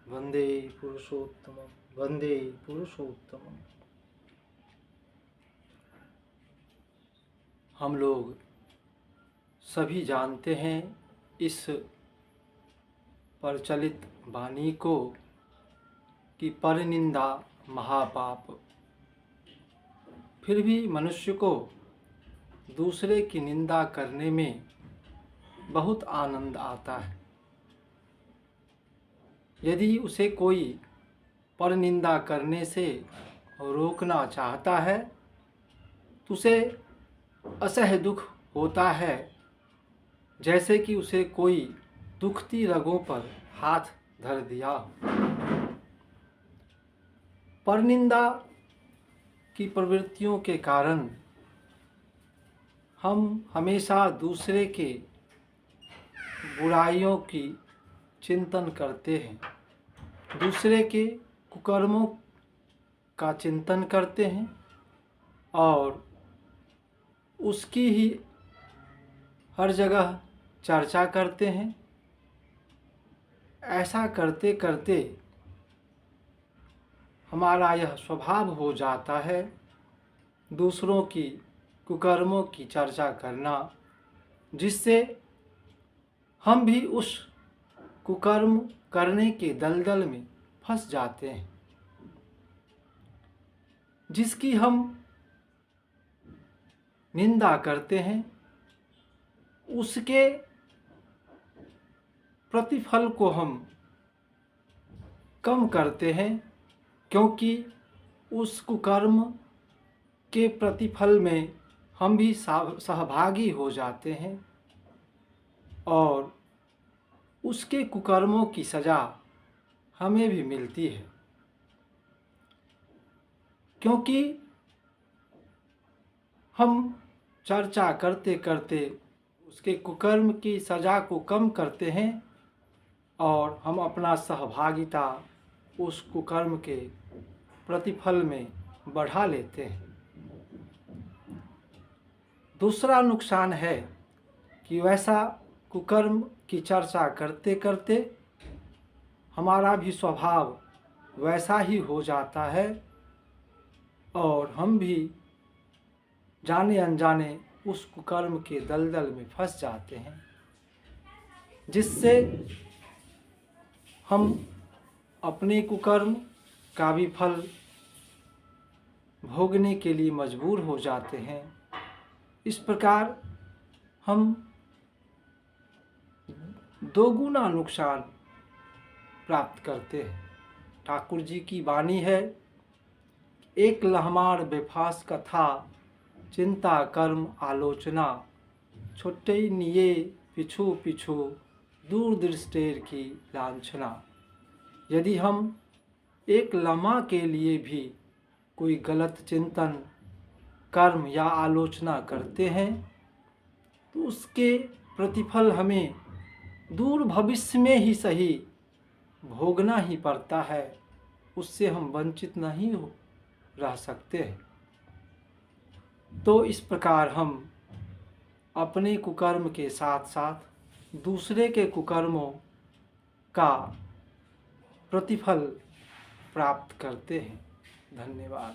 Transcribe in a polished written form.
वंदे पुरुषोत्तमं वंदे पुरुषोत्तमं। हम लोग सभी जानते हैं इस प्रचलित वाणी को कि परनिंदा महापाप। फिर भी मनुष्य को दूसरे की निंदा करने में बहुत आनंद आता है। यदि उसे कोई परनिंदा करने से रोकना चाहता है तो उसे असह्य दुख होता है, जैसे कि उसे कोई दुखती रगों पर हाथ धर दिया। परनिंदा की प्रवृत्तियों के कारण हम हमेशा दूसरे के बुराइयों की चिंतन करते हैं, दूसरे के कुकर्मों का चिंतन करते हैं और उसकी ही हर जगह चर्चा करते हैं। ऐसा करते करते हमारा यह स्वभाव हो जाता है दूसरों की कुकर्मों की चर्चा करना, जिससे हम भी उस कुकर्म करने के दलदल में फंस जाते हैं, जिसकी हम निंदा करते हैं। उसके प्रतिफल को हम कम करते हैं, क्योंकि उस कुकर्म के प्रतिफल में हम भी सहभागी हो जाते हैं और उसके कुकर्मों की सज़ा हमें भी मिलती है। क्योंकि हम चर्चा करते करते उसके कुकर्म की सज़ा को कम करते हैं और हम अपना सहभागिता उस कुकर्म के प्रतिफल में बढ़ा लेते हैं। दूसरा नुकसान है कि वैसा कुकर्म की चर्चा करते करते हमारा भी स्वभाव वैसा ही हो जाता है और हम भी जाने अनजाने उस कुकर्म के दलदल में फंस जाते हैं, जिससे हम अपने कुकर्म का भी फल भोगने के लिए मजबूर हो जाते हैं। इस प्रकार हम दोगुना नुकसान प्राप्त करते हैं। ठाकुर जी की वाणी है, एक लहमार बेफास कथा, चिंता कर्म आलोचना, छोटे निये पिछु पिछु, दूर दृष्टेर की लांछना। यदि हम एक लम्हा के लिए भी कोई गलत चिंतन कर्म या आलोचना करते हैं तो उसके प्रतिफल हमें दूर भविष्य में ही सही भोगना ही पड़ता है, उससे हम वंचित नहीं रह सकते हैं। तो इस प्रकार हम अपने कुकर्म के साथ साथ दूसरे के कुकर्मों का प्रतिफल प्राप्त करते हैं। धन्यवाद।